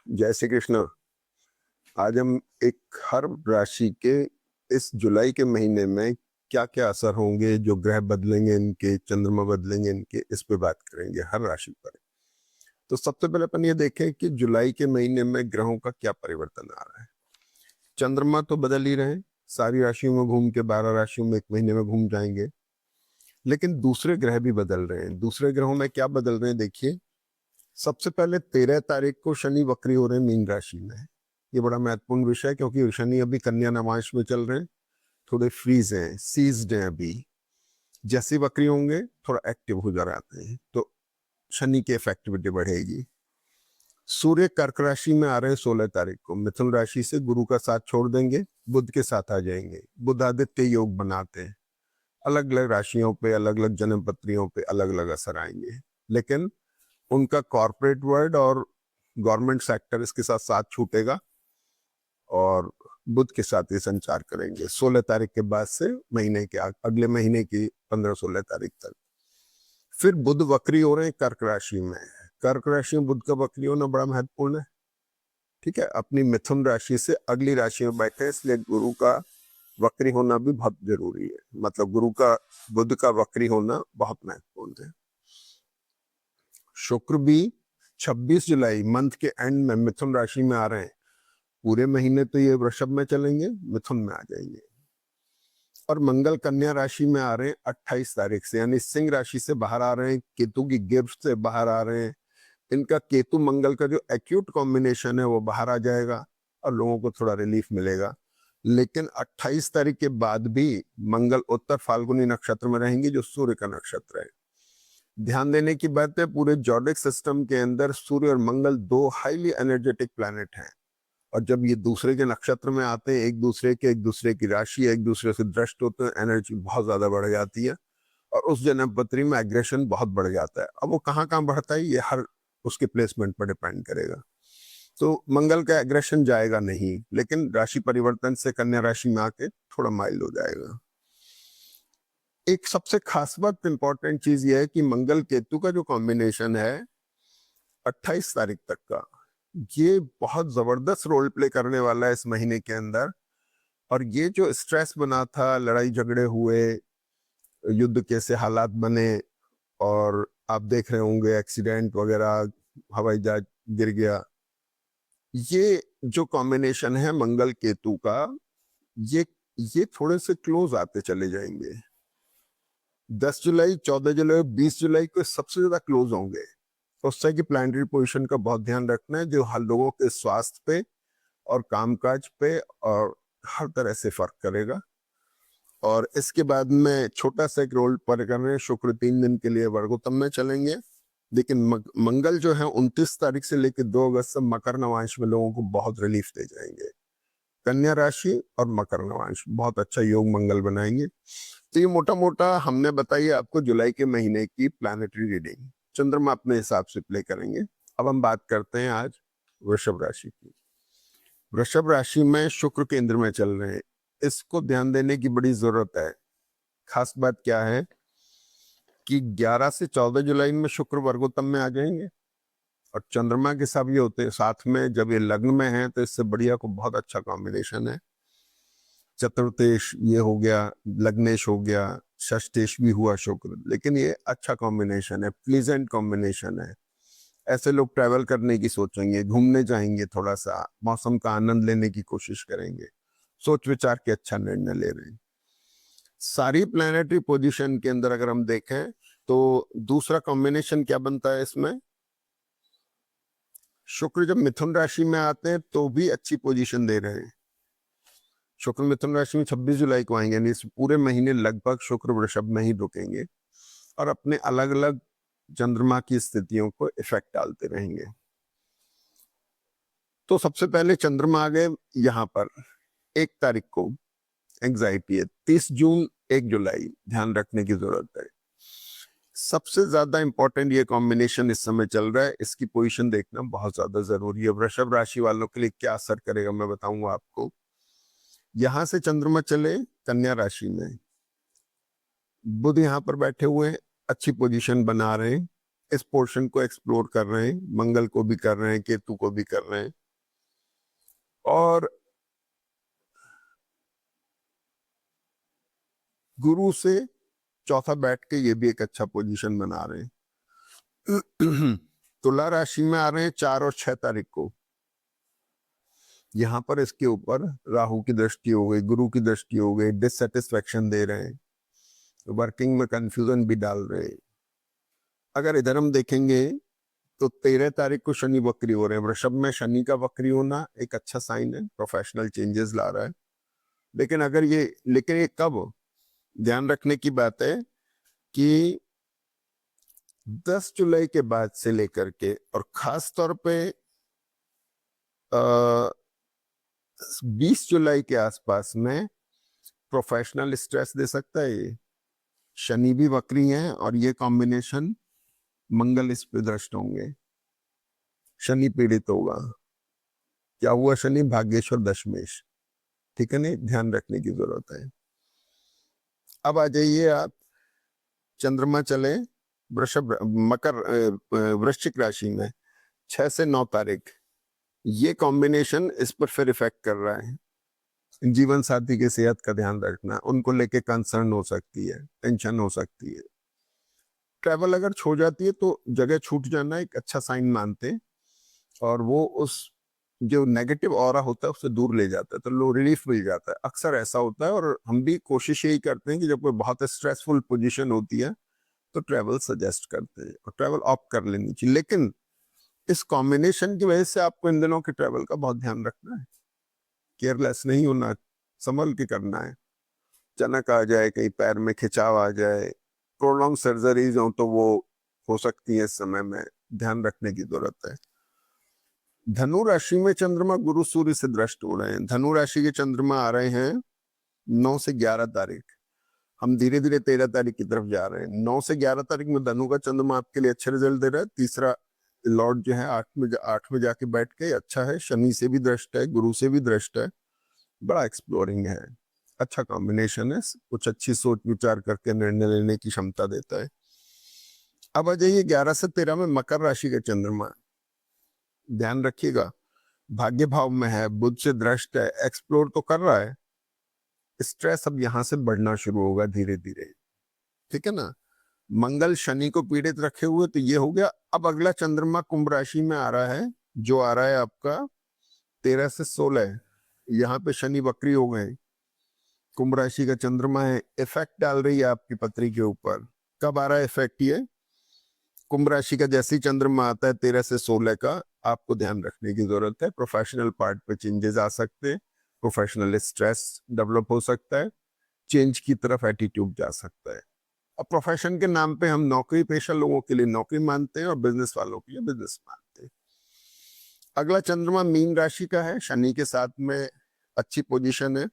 जय श्री कृष्ण। आज हम एक हर राशि के इस जुलाई के महीने में क्या क्या असर होंगे, जो ग्रह बदलेंगे इनके, चंद्रमा बदलेंगे इनके, इस पे बात करेंगे हर राशि पर। तो सबसे पहले अपन ये देखें कि जुलाई के महीने में ग्रहों का क्या परिवर्तन आ रहा है। चंद्रमा तो बदल ही रहे हैं, सारी राशियों में घूम के 12 राशियों में एक महीने में घूम जाएंगे, लेकिन दूसरे ग्रह भी बदल रहे हैं। दूसरे ग्रहों में क्या बदल रहे हैं देखिए। सबसे पहले 13 तारीख को शनि वक्री हो रहे हैं मीन राशि में। ये बड़ा महत्वपूर्ण विषय है क्योंकि शनि अभी कन्या नवांश में चल रहे हैं, थोड़े फ्रीज हैं, सीज्ड हैं अभी। जैसे वक्री होंगे थोड़ा एक्टिव हो जाते हैं, तो शनि की इफेक्टिविटी बढ़ेगी। सूर्य कर्क राशि में आ रहे हैं 16 तारीख को। मिथुन राशि से गुरु का साथ छोड़ देंगे, बुध के साथ आ जाएंगे। बुध आदित्य योग बनाते हैं। अलग अलग राशियों पे, अलग अलग जन्म पत्रियों पे अलग अलग असर आएंगे, लेकिन उनका कॉर्पोरेट वर्ल्ड और गवर्नमेंट सेक्टर इसके साथ साथ छूटेगा और बुध के साथ ये संचार करेंगे 16 तारीख के बाद से महीने के अगले महीने की 15-16 तारीख तक। फिर बुध वक्री हो रहे हैं कर्क राशि में। कर्क राशि में बुध का वक्री होना बड़ा महत्वपूर्ण है। ठीक है, अपनी मिथुन राशि से अगली राशि में बैठे, इसलिए गुरु का वक्री होना भी बहुत जरूरी है। मतलब गुरु का, बुध का वक्री होना बहुत महत्वपूर्ण है। शुक्र भी 26 जुलाई मंथ के एंड में मिथुन राशि में आ रहे हैं। पूरे महीने तो ये वृषभ में चलेंगे, मिथुन में आ जाएंगे। और मंगल कन्या राशि में आ रहे हैं 28 तारीख से, यानी सिंह राशि से बाहर आ रहे हैं, केतु की गिरफ्त से बाहर आ रहे हैं। इनका केतु मंगल का जो एक्यूट कॉम्बिनेशन है वो बाहर आ जाएगा और लोगों को थोड़ा रिलीफ मिलेगा। लेकिन 28 तारीख के बाद भी मंगल उत्तर फाल्गुनी नक्षत्र में रहेंगे, जो सूर्य का नक्षत्र है। ध्यान देने की बात है, पूरे जॉडिक सिस्टम के अंदर सूर्य और मंगल दो हाईली एनर्जेटिक प्लैनेट हैं, और जब ये दूसरे के नक्षत्र में आते हैं, एक दूसरे की राशि, एक दूसरे से दृष्ट होते हैं, एनर्जी बहुत ज्यादा बढ़ जाती है और उस जन्मपत्री में एग्रेशन बहुत बढ़ जाता है। अब वो कहाँ कहाँ बढ़ता है ये हर उसके प्लेसमेंट पर डिपेंड करेगा। तो मंगल का एग्रेशन जाएगा नहीं, लेकिन राशि परिवर्तन से कन्या राशि में आके थोड़ा माइल्ड हो जाएगा। एक सबसे खास बात, इंपॉर्टेंट चीज ये है कि मंगल केतु का जो कॉम्बिनेशन है 28 तारीख तक का, ये बहुत जबरदस्त रोल प्ले करने वाला है इस महीने के अंदर। और ये जो स्ट्रेस बना था, लड़ाई झगड़े हुए, युद्ध कैसे हालात बने, और आप देख रहे होंगे एक्सीडेंट वगैरह, हवाई जहाज गिर गया, ये जो कॉम्बिनेशन है मंगल केतु का, ये ये थोड़े से क्लोज आते चले जाएंगे। 10 जुलाई, 14 जुलाई, 20 जुलाई को सबसे ज्यादा क्लोज होंगे। तो उससे कि प्लानिटरी पोजीशन का बहुत ध्यान रखना है, जो हर लोगों के स्वास्थ्य पे और कामकाज पे और हर तरह से फर्क करेगा। और इसके बाद में छोटा सा एक रोल पर कर रहे हैं, शुक्र 3 दिन के लिए वर्गोत्तम में चलेंगे। लेकिन मंगल जो है 29 तारीख से लेकर 2 अगस्त से मकर नवांश में लोगों को बहुत रिलीफ दे जाएंगे। कन्या राशि और मकर नवांश बहुत अच्छा योग मंगल बनाएंगे। तो ये मोटा मोटा हमने बताई आपको जुलाई के महीने की प्लानिटरी रीडिंग। चंद्रमा अपने हिसाब से प्ले करेंगे। अब हम बात करते हैं आज वृषभ राशि की। वृषभ राशि में शुक्र केंद्र में चल रहे हैं, इसको ध्यान देने की बड़ी जरूरत है। खास बात क्या है कि 11 से 14 जुलाई में शुक्र वर्गोत्तम में आ जाएंगे, और चंद्रमा के साथ ये होते हैं साथ में, जब ये लग्न में है तो इससे बढ़िया को बहुत अच्छा कॉम्बिनेशन है। चतुर्थेश ये हो गया, लग्नेश हो गया, षष्ठेश भी हुआ शुक्र, लेकिन ये अच्छा कॉम्बिनेशन है, प्लीजेंट कॉम्बिनेशन है। ऐसे लोग ट्रैवल करने की सोचेंगे, घूमने जाएंगे, थोड़ा सा मौसम का आनंद लेने की कोशिश करेंगे, सोच विचार के अच्छा निर्णय ले रहे हैं। सारी प्लैनेटरी पोजीशन के अंदर अगर हम देखें तो दूसरा कॉम्बिनेशन क्या बनता है इसमें, शुक्र जब मिथुन राशि में आते हैं तो भी अच्छी पोजीशन दे रहे हैं। शुक्र मिथुन राशि में 26 जुलाई को आएंगे, यानी इस पूरे महीने लगभग शुक्र वृषभ में ही रुकेंगे और अपने अलग अलग चंद्रमा की स्थितियों को इफेक्ट डालते रहेंगे। तो सबसे पहले चंद्रमा आ गए यहाँ पर 1 तारीख को, एंग्जाइटी है। 30 जून, 1 जुलाई, ध्यान रखने की जरूरत है। सबसे ज्यादा इंपॉर्टेंट ये कॉम्बिनेशन इस समय चल रहा है, इसकी पोजीशन देखना बहुत ज्यादा जरूरी है। वृषभ राशि वालों के लिए क्या असर करेगा मैं बताऊंगा आपको। यहां से चंद्रमा चले कन्या राशि में, बुध यहां पर बैठे हुए हैं, अच्छी पोजीशन बना रहे हैं। इस पोर्शन को एक्सप्लोर कर रहे हैं, मंगल को भी कर रहे हैं, केतु को भी कर रहे हैं। और गुरु से चौथा बैठ के ये भी एक अच्छा पोजीशन बना रहे हैं। तुला राशि में आ रहे हैं 4 और 6 तारीख को। यहां पर इसके ऊपर राहु की दृष्टि हो गई, गुरु की दृष्टि हो गई, डिससेटिस्फैक्शन दे रहे हैं, वर्किंग में कंफ्यूजन भी डाल रहे हैं। अगर इधर हम देखेंगे तो 13 तारीख को शनि वक्री हो रहे हैं। वृषभ में शनि का वक्री होना एक अच्छा साइन है, प्रोफेशनल चेंजेस ला रहा है। लेकिन ये कब, ध्यान रखने की बात है कि 10 जुलाई के बाद से लेकर के, और खास तौर पे 20 जुलाई के आसपास में प्रोफेशनल स्ट्रेस दे सकता है ये। शनि भी वक्री है और ये कॉम्बिनेशन मंगल इस पे दृष्ट होंगे, शनि पीड़ित होगा। क्या हुआ? शनि भाग्येश्वर दशमेश, ठीक है, नहीं, ध्यान रखने की जरूरत है। अब आ जाइए आप, चंद्रमा चले वृश्चिक राशि में 6 से 9 तारीख। ये कॉम्बिनेशन इस पर फिर इफेक्ट कर रहा है। जीवन साथी की सेहत का ध्यान रखना, उनको लेके कंसर्न हो सकती है, टेंशन हो सकती है। ट्रैवल अगर छो जाती है तो जगह छूट जाना एक अच्छा साइन मानते हैं, और वो उस जो नेगेटिव ऑरा होता है उससे दूर ले जाता है, तो लो रिलीफ मिल जाता है। अक्सर ऐसा होता है, और हम भी कोशिश यही करते हैं कि जब कोई बहुत स्ट्रेसफुल पोजीशन होती है तो ट्रैवल सजेस्ट करते हैं, और ट्रैवल ऑप्ट कर लेनी चाहिए। लेकिन इस कॉम्बिनेशन की वजह से आपको इन दिनों के ट्रैवल का बहुत ध्यान रखना है, केयरलेस नहीं होना, संभल के करना है। अचानक आ जाए, कहीं पैर में खिंचाव आ जाए, प्रोलॉन्ग सर्जरीज हो तो वो हो सकती है, इस समय में ध्यान रखने की जरूरत है। धनु राशि में चंद्रमा गुरु सूर्य से दृष्ट हो रहे हैं। धनु राशि के चंद्रमा आ रहे हैं 9 से 11 तारीख। हम धीरे धीरे 13 तारीख की तरफ जा रहे हैं। 9 से 11 तारीख में धनु का चंद्रमा आपके लिए अच्छे रिजल्ट दे रहा है। तीसरा लॉर्ड जो है 8 में जाके बैठ के अच्छा है, शनि से भी दृष्ट है, गुरु से भी दृष्ट है, बड़ा एक्सप्लोरिंग है, अच्छा कॉम्बिनेशन है, कुछ अच्छी सोच विचार करके निर्णय लेने की क्षमता देता है। अब आ जाइए 11 से 13 में मकर राशि का चंद्रमा, ध्यान रखिएगा, भाग्य भाव में है, बुध से दृष्ट है, एक्सप्लोर तो कर रहा है। स्ट्रेस अब यहां से बढ़ना शुरू होगा धीरे धीरे, ठीक है ना। मंगल शनि को पीड़ित रखे हुए, तो ये हो गया। अब अगला चंद्रमा कुंभ राशि में आ रहा है, जो आ रहा है आपका 13 से 16। यहाँ पे शनि वक्री हो गए, कुंभ राशि का चंद्रमा है, इफेक्ट डाल रही है आपकी पत्री के ऊपर। कब आ रहा है इफेक्ट? ये कुंभ राशि का जैसे ही चंद्रमा आता है 13 से 16 का, आपको ध्यान रखने की जरूरत है। प्रोफेशनल पार्ट पे चेंजेस आ सकते हैं, प्रोफेशनल स्ट्रेस डेवलप हो सकता है, चेंज की तरफ एटीट्यूड जा सकता है। अब प्रोफेशन के नाम पे हम नौकरी पेशा लोगों के लिए नौकरी मानते हैं, और बिजनेस वालों के लिए बिजनेस मानते हैं। अगला चंद्रमा मीन राशि का है, शनि के साथ में अच्छी पोजीशन है,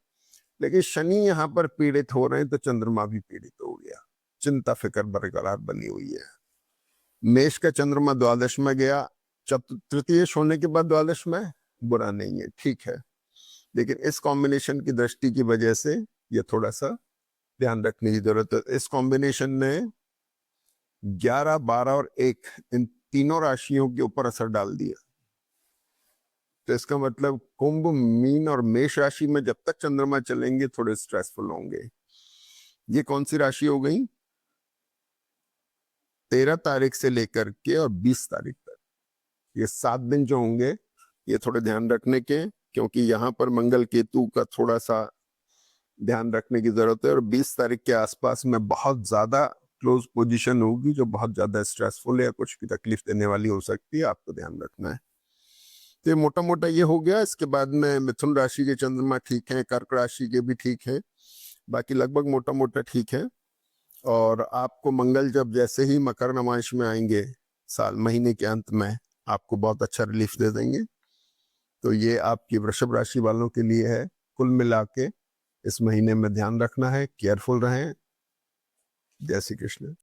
लेकिन शनि यहाँ पर पीड़ित हो रहे हैं तो चंद्रमा भी पीड़ित हो गया, चिंता फिक्र बरकरार बनी हुई है। मेष का चंद्रमा द्वादश में गया, तृतीय होने के बाद द्वादश में बुरा नहीं है, ठीक है, लेकिन इस कॉम्बिनेशन की दृष्टि की वजह से ये थोड़ा सा ध्यान रखने की जरूरत है। इस कॉम्बिनेशन ने 11, 12 और 1 इन तीनों राशियों के ऊपर असर डाल दिया। तो इसका मतलब कुंभ, मीन और मेष राशि में जब तक चंद्रमा चलेंगे थोड़े स्ट्रेसफुल होंगे। ये कौन सी राशि हो गई? 13 तारीख से लेकर के और 20 तारीख तक, ये 7 दिन जो होंगे ये थोड़े ध्यान रखने के, क्योंकि यहाँ पर मंगल केतु का थोड़ा सा ध्यान रखने की जरूरत है। और 20 तारीख के आसपास में बहुत ज्यादा क्लोज पोजीशन होगी, जो बहुत ज्यादा स्ट्रेसफुल या कुछ की तकलीफ देने वाली हो सकती है, आपको ध्यान रखना है। तो मोटा मोटा ये हो गया। इसके बाद में मिथुन राशि के चंद्रमा ठीक है, कर्क राशि के भी ठीक है, बाकी लगभग मोटा मोटा ठीक है। और आपको मंगल जब जैसे ही मकर नमाइश में आएंगे साल महीने के अंत में, आपको बहुत अच्छा रिलीफ दे देंगे। तो ये आपकी वृषभ राशि वालों के लिए है। कुल मिला के इस महीने में ध्यान रखना है, केयरफुल रहें। जय श्री कृष्ण।